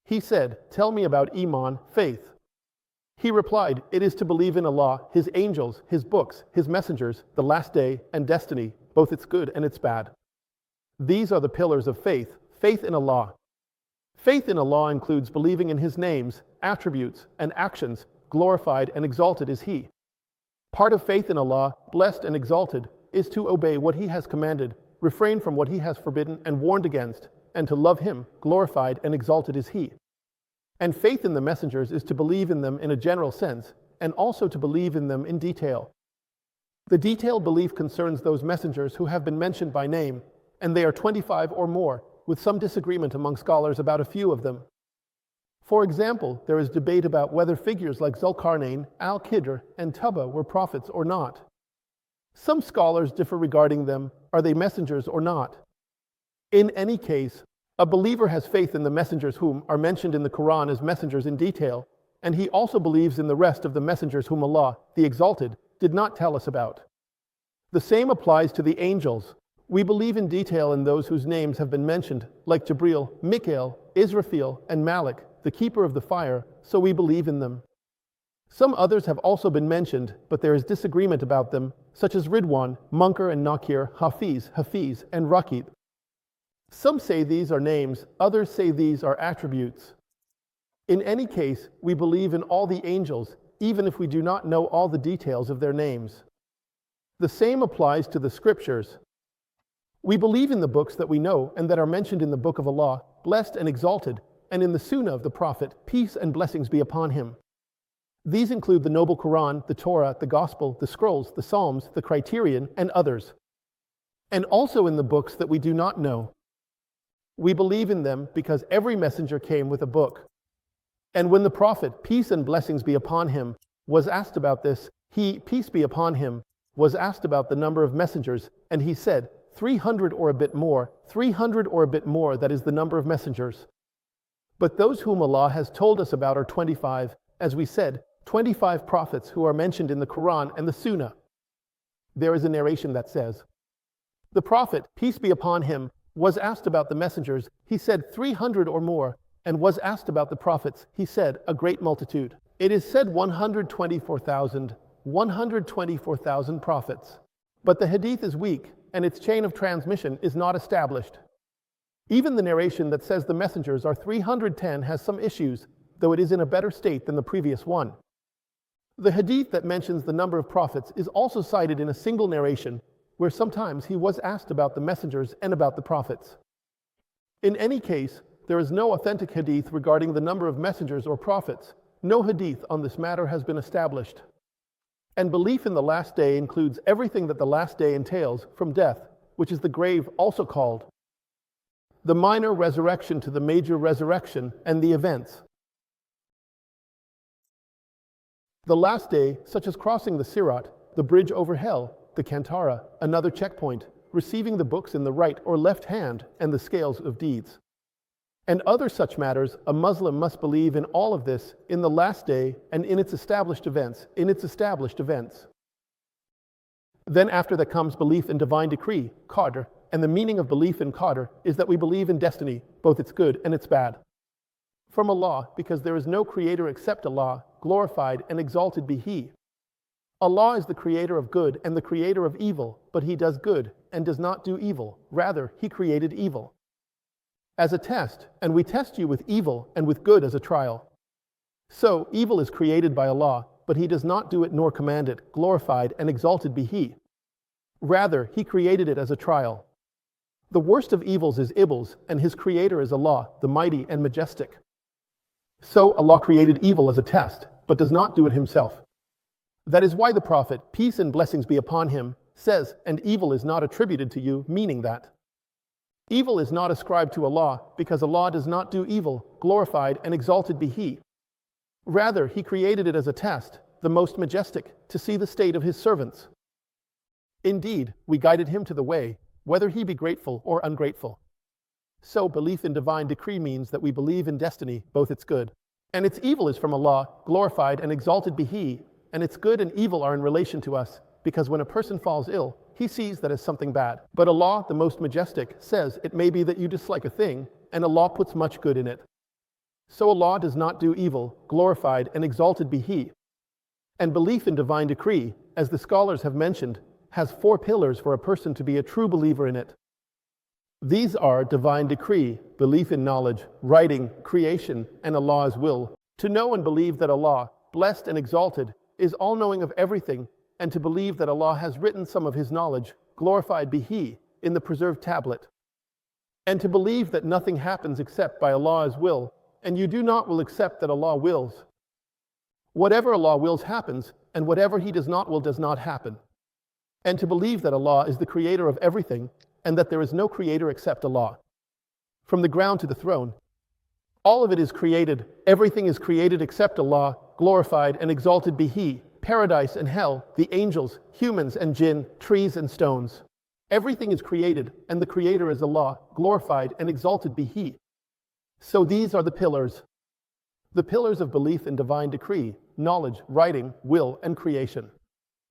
He said, "Tell me about Eemaan, faith." He replied, "It is to believe in Allah, His angels, His books, His messengers, the last day, and destiny, both its good and its bad." These are the pillars of faith, faith in Allah. Faith in Allah includes believing in His names, attributes, and actions. Glorified and exalted is He. Part of faith in Allah, blessed and exalted, is to obey what He has commanded, refrain from what He has forbidden and warned against, and to love Him. Glorified and exalted is He. And faith in the messengers is to believe in them in a general sense, and also to believe in them in detail. The detailed belief concerns those messengers who have been mentioned by name, and they are 25 or more, with some disagreement among scholars about a few of them. For example, there is debate about whether figures like Zulkarnain, Al-Khidr, and Tubba were prophets or not. Some scholars differ regarding them. Are they messengers or not? In any case, a believer has faith in the messengers whom are mentioned in the Quran as messengers in detail, and he also believes in the rest of the messengers whom Allah, the Exalted, did not tell us about. The same applies to the angels. We believe in detail in those whose names have been mentioned, like Jibril, Mikael, Israfil, and Malik, the keeper of the fire, so we believe in them. Some others have also been mentioned, but there is disagreement about them, such as Ridwan, Munkar and Nakir, Hafiz, and Raqib. Some say these are names, others say these are attributes. In any case, we believe in all the angels, even if we do not know all the details of their names. The same applies to the scriptures. We believe in the books that we know and that are mentioned in the book of Allah, blessed and exalted, and in the Sunnah of the Prophet, peace and blessings be upon him. These include the Noble Quran, the Torah, the Gospel, the Scrolls, the Psalms, the Criterion, and others. And also in the books that we do not know. We believe in them because every messenger came with a book. And when the Prophet, peace and blessings be upon him, was asked about this, he, peace be upon him, was asked about the number of messengers, and he said, 300 or a bit more, 300 or a bit more, that is the number of messengers. But those whom Allah has told us about are 25, as we said, 25 prophets who are mentioned in the Quran and the Sunnah. There is a narration that says, the Prophet, peace be upon him, was asked about the messengers, he said 300 or more, and was asked about the prophets, he said, a great multitude. It is said 124,000 prophets. But the hadith is weak, and its chain of transmission is not established. Even the narration that says the messengers are 310 has some issues, though it is in a better state than the previous one. The hadith that mentions the number of prophets is also cited in a single narration, where sometimes he was asked about the messengers and about the prophets. In any case, there is no authentic hadith regarding the number of messengers or prophets. No hadith on this matter has been established. And belief in the last day includes everything that the last day entails, from death, which is the grave also called, the minor resurrection to the major resurrection, and the events. The last day, such as crossing the Sirat, the bridge over hell, the Kantara, another checkpoint, receiving the books in the right or left hand, and the scales of deeds. And other such matters, a Muslim must believe in all of this, in the last day, and in its established events, Then after that comes belief in divine decree, Qadr, and the meaning of belief in Qadr is that we believe in destiny, both its good and its bad. From Allah, because there is no creator except Allah, glorified and exalted be He. Allah is the creator of good and the creator of evil, but He does good and does not do evil. Rather, He created evil as a test, and we test you with evil and with good as a trial. So, evil is created by Allah, but He does not do it nor command it. Glorified and exalted be He. Rather, He created it as a trial. The worst of evils is Iblis, and His creator is Allah, the mighty and majestic. So, Allah created evil as a test, but does not do it Himself. That is why the Prophet, peace and blessings be upon him, says, and evil is not attributed to you, meaning that evil is not ascribed to Allah, because Allah does not do evil. Glorified and exalted be He. Rather, He created it as a test, the most majestic, to see the state of His servants. Indeed, we guided him to the way, whether he be grateful or ungrateful. So, belief in divine decree means that we believe in destiny, both its good and its evil is from Allah. Glorified and exalted be He, and its good and evil are in relation to us, because when a person falls ill, he sees that as something bad. But Allah, the most majestic, says it may be that you dislike a thing, and Allah puts much good in it. So Allah does not do evil, glorified and exalted be He. And belief in divine decree, as the scholars have mentioned, has 4 pillars for a person to be a true believer in it. These are divine decree, belief in knowledge, writing, creation, and Allah's will. To know and believe that Allah, blessed and exalted, is all-knowing of everything, and to believe that Allah has written some of His knowledge, glorified be He, in the preserved tablet. And to believe that nothing happens except by Allah's will, and you do not will accept that Allah wills. Whatever Allah wills happens, and whatever He does not will does not happen. And to believe that Allah is the creator of everything, and that there is no creator except Allah. From the ground to the throne, all of it is created, everything is created except Allah, glorified and exalted be He, paradise and hell, the angels, humans and jinn, trees and stones. Everything is created, and the creator is Allah, glorified and exalted be He. So these are the pillars. The pillars of belief in divine decree, knowledge, writing, will, and creation.